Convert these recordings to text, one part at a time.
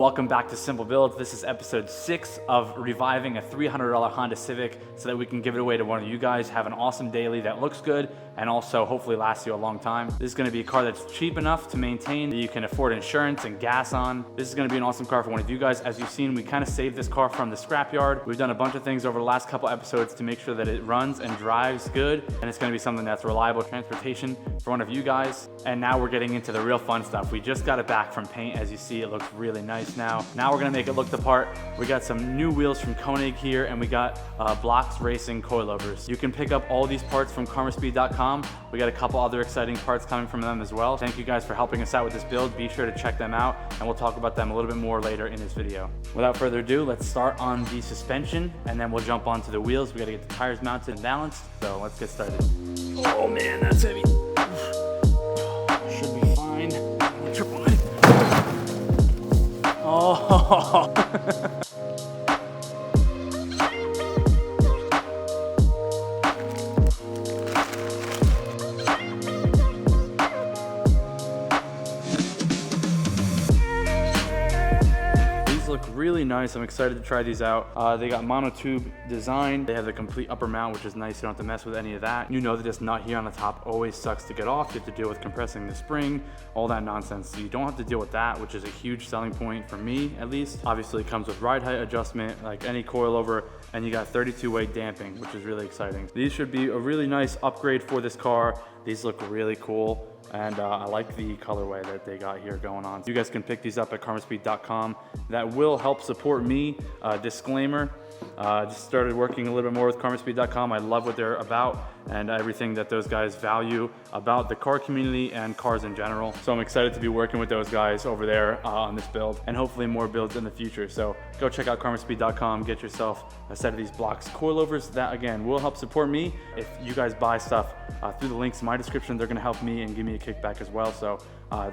Welcome back to Simple Builds. This is episode 6 of reviving a $300 Honda Civic so that we can give it away to one of you guys. Have an awesome daily that looks good and also hopefully lasts you a long time. This is going to be a car that's cheap enough to maintain that you can afford insurance and gas on. This is going to be an awesome car for one of you guys. As you've seen, we kind of saved this car from the scrapyard. We've done a bunch of things over the last couple episodes to make sure that it runs and drives good, and it's going to be something that's reliable transportation for one of you guys. And now we're getting into the real fun stuff. We just got it back from paint. As you see, it looks really nice now we're gonna make it look the part. We got some new wheels from Koenig here, and we got Blocks Racing coilovers. You can pick up all these parts from karmaspeed.com. We got a couple other exciting parts coming from them as well. Thank you guys for helping us out with this build. Be sure to check them out, and we'll talk about them a little bit more later in this video. Without further ado, let's start on the suspension, and then we'll jump onto the wheels. We gotta get the tires mounted and balanced, so let's get started. Oh man, that's heavy. Should be fine. Triple it. Oh. These look really nice. I'm excited to try these out. They got monotube design. They have the complete upper mount, which is nice. You don't have to mess with any of that. You know that this nut here on the top always sucks to get off. You have to deal with compressing the spring, all that nonsense. So you don't have to deal with that, which is a huge selling point for me, at least. Obviously, it comes with ride height adjustment, like any coilover, and you got 32-way damping, which is really exciting. These should be a really nice upgrade for this car. These look really cool. And I like the colorway that they got here going on. You guys can pick these up at karmaspeed.com. That will help support me. Disclaimer, just started working a little bit more with karmaspeed.com. I love what they're about and everything that those guys value about the car community and cars in general. So I'm excited to be working with those guys over there on this build, and hopefully more builds in the future. So go check out karmaspeed.com, get yourself a set of these Blocks coilovers. That again will help support me. If you guys buy stuff through the links in my description, they're gonna help me and give me a kickback as well. So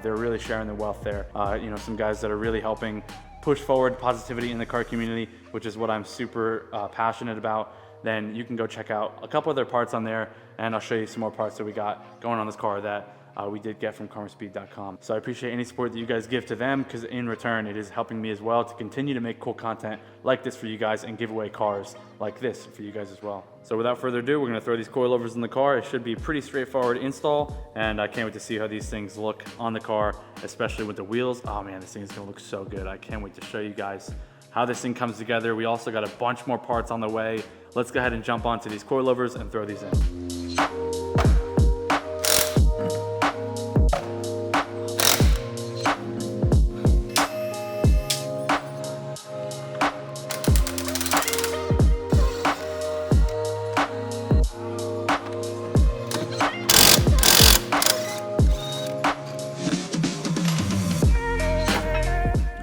they're really sharing the wealth there. You know, some guys that are really helping push forward positivity in the car community, which is what I'm super passionate about. Then you can go check out a couple other parts on there, and I'll show you some more parts that we got going on this car that we did get from karmaspeed.com. So I appreciate any support that you guys give to them, because in return it is helping me as well to continue to make cool content like this for you guys and give away cars like this for you guys as well. So without further ado, we're gonna throw these coilovers in the car. It should be a pretty straightforward install, and I can't wait to see how these things look on the car, especially with the wheels. Oh man, this thing is gonna look so good. I can't wait to show you guys how this thing comes together. We also got a bunch more parts on the way. Let's go ahead and jump onto these coilovers and throw these in.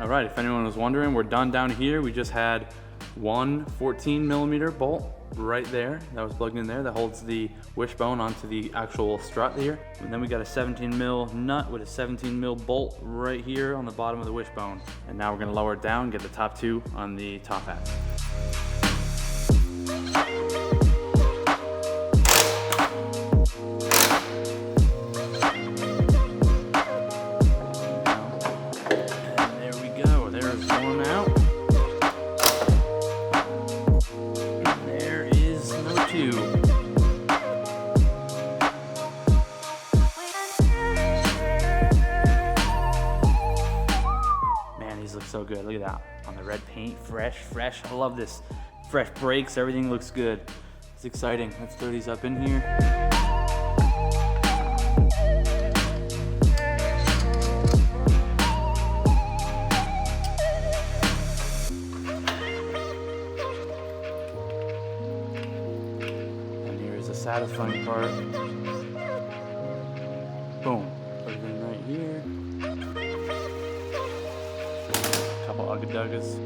All right, if anyone was wondering, we're done down here. We just had one 14mm bolt right there that was plugged in there that holds the wishbone onto the actual strut here. And then we got a 17mm nut with a 17mm bolt right here on the bottom of the wishbone. And now we're gonna lower it down, get the top two on the top half. So good. Look at that on the red paint, fresh. I love this. Fresh brakes, everything looks good. It's exciting. Let's throw these up in here. And here's the satisfying part. Boom. Put it in right here. Couple ugga-duggas.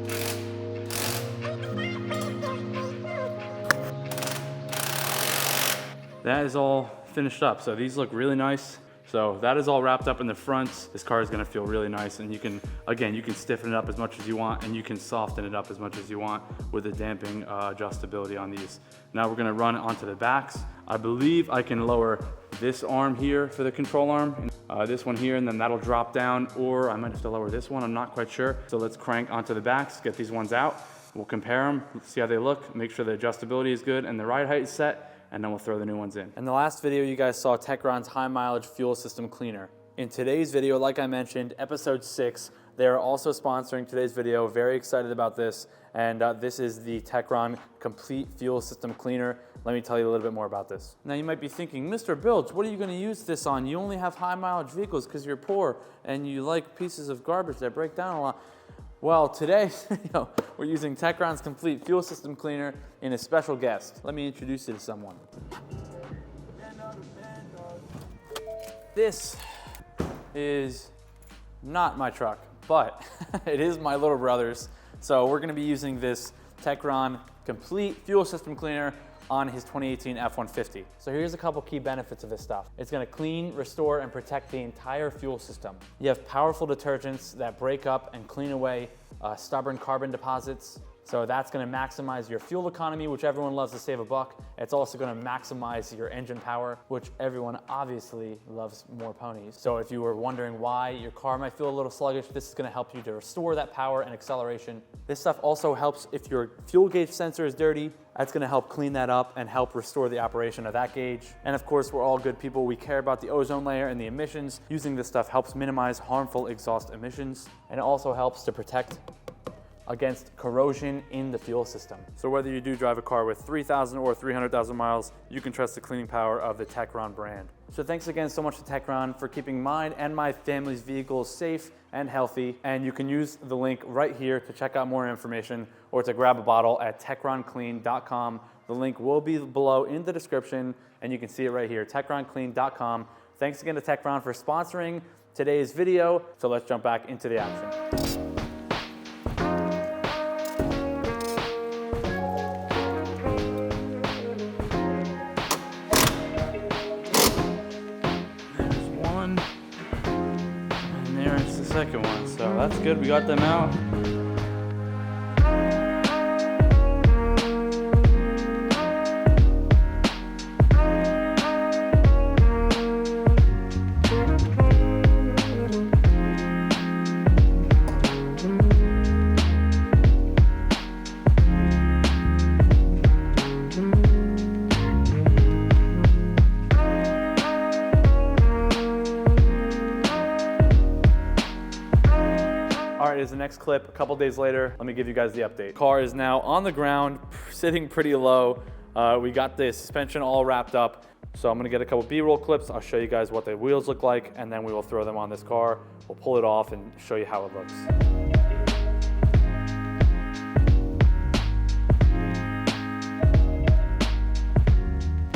That is all finished up. So these look really nice. So that is all wrapped up in the fronts. This car is gonna feel really nice, and you can, again, you can stiffen it up as much as you want, and you can soften it up as much as you want with the damping adjustability on these. Now we're gonna run onto the backs. I believe I can lower this arm here for the control arm, this one here, and then that'll drop down, or I might have to lower this one, I'm not quite sure. So let's crank onto the backs, get these ones out. We'll compare them, see how they look, make sure the adjustability is good and the ride height is set, and then we'll throw the new ones in. In the last video, you guys saw Techron's high mileage fuel system cleaner. In today's video, like I mentioned, episode 6, they are also sponsoring today's video. Very excited about this. And this is the Techron Complete Fuel System Cleaner. Let me tell you a little bit more about this. Now you might be thinking, Mr. Bilge, what are you gonna use this on? You only have high mileage vehicles because you're poor and you like pieces of garbage that break down a lot. Well, today, we're using Techron's Complete Fuel System Cleaner in a special guest. Let me introduce you to someone. This is not my truck, but it is my little brother's. So we're gonna be using this Techron Complete Fuel System Cleaner on his 2018 F-150. So here's a couple key benefits of this stuff. It's gonna clean, restore, and protect the entire fuel system. You have powerful detergents that break up and clean away stubborn carbon deposits. So that's gonna maximize your fuel economy, which everyone loves to save a buck. It's also gonna maximize your engine power, which everyone obviously loves more ponies. So if you were wondering why your car might feel a little sluggish, this is gonna help you to restore that power and acceleration. This stuff also helps if your fuel gauge sensor is dirty. That's gonna help clean that up and help restore the operation of that gauge. And of course, we're all good people. We care about the ozone layer and the emissions. Using this stuff helps minimize harmful exhaust emissions, and it also helps to protect against corrosion in the fuel system. So whether you do drive a car with 3,000 or 300,000 miles, you can trust the cleaning power of the Techron brand. So thanks again so much to Techron for keeping mine and my family's vehicles safe and healthy. And you can use the link right here to check out more information or to grab a bottle at techronclean.com. The link will be below in the description and you can see it right here, techronclean.com. Thanks again to Techron for sponsoring today's video. So let's jump back into the action. Second one, so that's good. We got them out. All right, here's the next clip. A couple days later, let me give you guys the update. Car is now on the ground, sitting pretty low. We got the suspension all wrapped up. So I'm gonna get a couple B-roll clips. I'll show you guys what the wheels look like, and then we will throw them on this car. We'll pull it off and show you how it looks.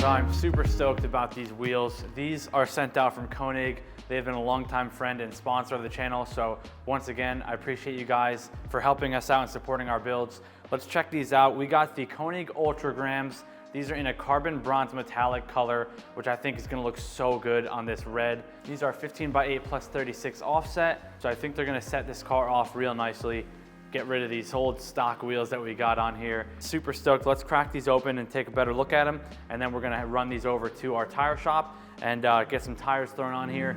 So I'm super stoked about these wheels. These are sent out from Koenig. They've been a longtime friend and sponsor of the channel. So once again, I appreciate you guys for helping us out and supporting our builds. Let's check these out. We got the Koenig Ultragrams. These are in a carbon bronze metallic color, which I think is gonna look so good on this red. These are 15x8 plus 36 offset. So I think they're gonna set this car off real nicely. Get rid of these old stock wheels that we got on here. Super stoked. Let's crack these open and take a better look at them. And then we're gonna run these over to our tire shop and get some tires thrown on here.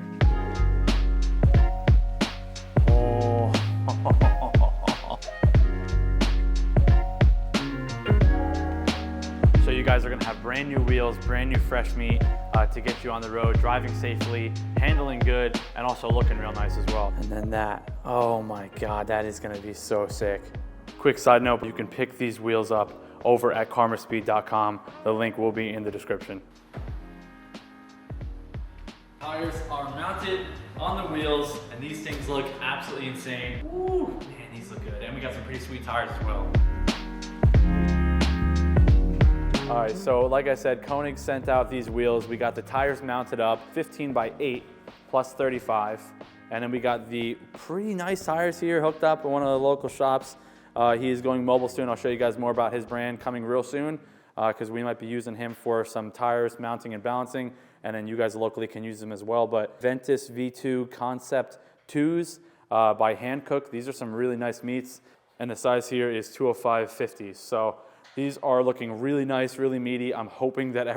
Oh. So you guys are gonna have brand new wheels, brand new fresh meat to get you on the road, driving safely, handling good, and also looking real nice as well. And then that, oh my God, that is gonna be so sick. Quick side note, you can pick these wheels up over at karmaspeed.com. The link will be in the description. Tires are mounted on the wheels, and these things look absolutely insane. Woo, man, these look good. And we got some pretty sweet tires as well. All right, so like I said, Koenig sent out these wheels. We got the tires mounted up, 15x8 plus 35. And then we got the pretty nice tires here hooked up at one of the local shops. He is going mobile soon. I'll show you guys more about his brand coming real soon because we might be using him for some tires mounting and balancing. And then you guys locally can use them as well. But Ventus V2 Concept 2s by Hankook. These are some really nice meats. And the size here is 205/50. So These are looking really nice, really meaty. I'm hoping that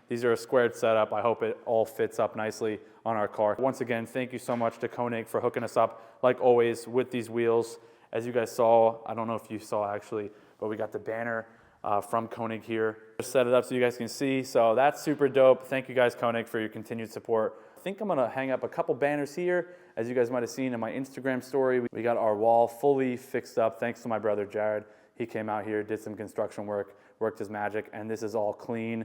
these are a squared setup. I hope it all fits up nicely on our car. Once again, thank you so much to Koenig for hooking us up, like always, with these wheels. As you guys saw, I don't know if you saw actually, but we got the banner from Koenig here. Just set it up so you guys can see. So that's super dope. Thank you guys, Koenig, for your continued support. I think I'm gonna hang up a couple banners here. As you guys might have seen in my Instagram story, we got our wall fully fixed up thanks to my brother, Jared. He came out here, did some construction work, worked his magic, and this is all clean.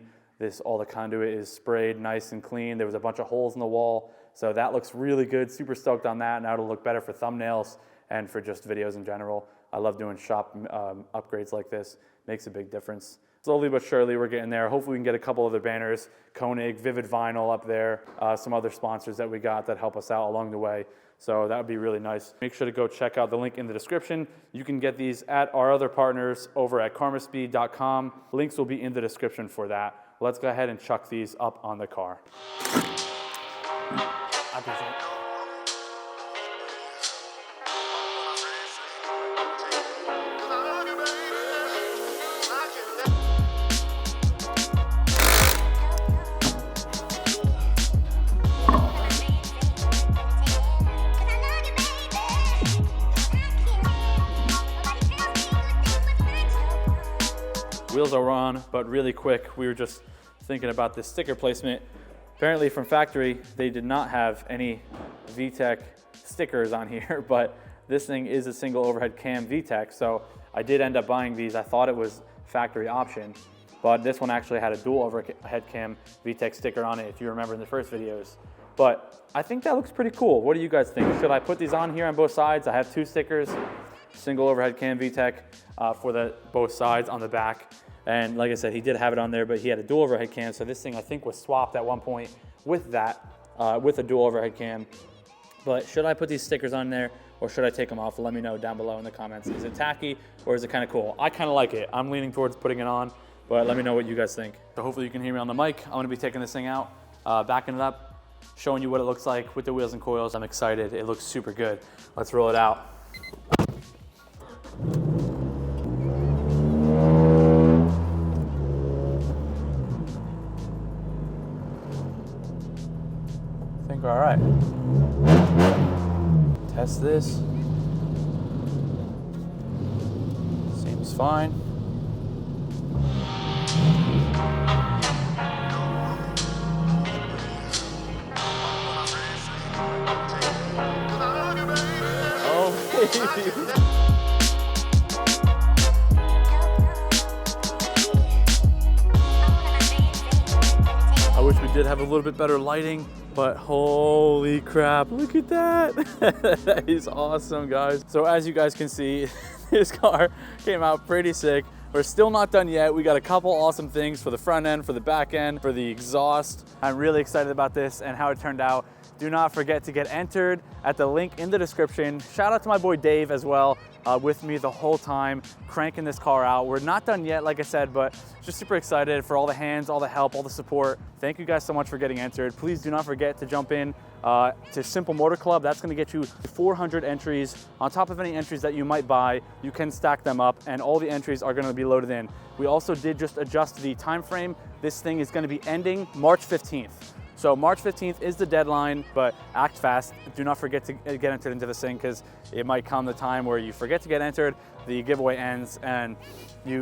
All the conduit is sprayed nice and clean. There was a bunch of holes in the wall, so that looks really good. Super stoked on that. Now it'll look better for thumbnails and for just videos in general. I love doing shop upgrades like this. Makes a big difference. Slowly but surely, we're getting there. Hopefully we can get a couple other banners, Koenig, Vivid Vinyl up there, some other sponsors that we got that help us out along the way. So that would be really nice. Make sure to go check out the link in the description. You can get these at our other partners over at karmaspeed.com. Links will be in the description for that. Let's go ahead and chuck these up on the car. I appreciate it. Wheels are on, but really quick, we were just thinking about this sticker placement. Apparently from factory, they did not have any VTEC stickers on here, but this thing is a single overhead cam VTEC, so I did end up buying these. I thought it was factory option, but this one actually had a dual overhead cam VTEC sticker on it, if you remember in the first videos. But I think that looks pretty cool. What do you guys think? Should I put these on here on both sides? I have two stickers, single overhead cam VTEC for both sides on the back. And like I said, he did have it on there, but he had a dual overhead cam. So this thing I think was swapped at one point with that, with a dual overhead cam. But should I put these stickers on there or should I take them off? Let me know down below in the comments. Is it tacky or is it kind of cool? I kind of like it. I'm leaning towards putting it on, but let me know what you guys think. So hopefully you can hear me on the mic. I'm gonna be taking this thing out, backing it up, showing you what it looks like with the wheels and coils. I'm excited. It looks super good. Let's roll it out. All right, test this. Seems fine. Oh, baby. I wish we did have a little bit better lighting, but holy crap, look at that. That is awesome, guys. So as you guys can see, this car came out pretty sick. We're still not done yet. We got a couple awesome things for the front end, for the back end, for the exhaust. I'm really excited about this and how it turned out. Do not forget to get entered at the link in the description. Shout out to my boy Dave as well, with me the whole time, cranking this car out. We're not done yet, like I said, but just super excited for all the hands, all the help, all the support. Thank you guys so much for getting entered. Please do not forget to jump in to Simple Motor Club. That's gonna get you 400 entries. On top of any entries that you might buy, you can stack them up and all the entries are gonna be loaded in. We also did just adjust the time frame. This thing is gonna be ending March 15th. So March 15th is the deadline, but act fast. Do not forget to get entered into this thing because it might come the time where you forget to get entered, the giveaway ends, and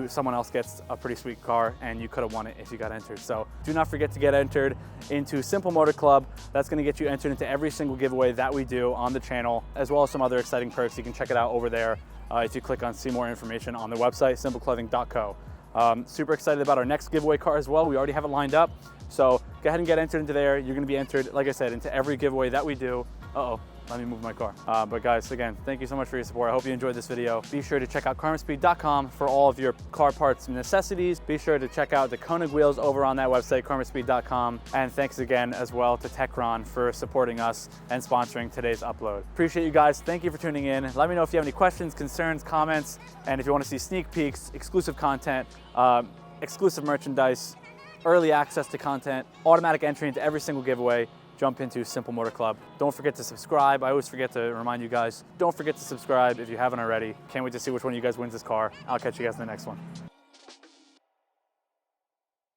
someone else gets a pretty sweet car and you could have won it if you got entered. So do not forget to get entered into Simple Motor Club. That's gonna get you entered into every single giveaway that we do on the channel, as well as some other exciting perks. You can check it out over there if you click on see more information on the website, simpleclothing.co. Super excited about our next giveaway car as well. We already have it lined up. So go ahead and get entered into there. You're gonna be entered, like I said, into every giveaway that we do. Uh-oh, let me move my car. But guys, again, thank you so much for your support. I hope you enjoyed this video. Be sure to check out karmaspeed.com for all of your car parts and necessities. Be sure to check out the Koenig wheels over on that website, karmaspeed.com. And thanks again as well to Techron for supporting us and sponsoring today's upload. Appreciate you guys. Thank you for tuning in. Let me know if you have any questions, concerns, comments, and if you want to see sneak peeks, exclusive content, exclusive merchandise, early access to content, automatic entry into every single giveaway, jump into Simple Motor Club. Don't forget to subscribe. I always forget to remind you guys, don't forget to subscribe if you haven't already. Can't wait to see which one of you guys wins this car. I'll catch you guys in the next one.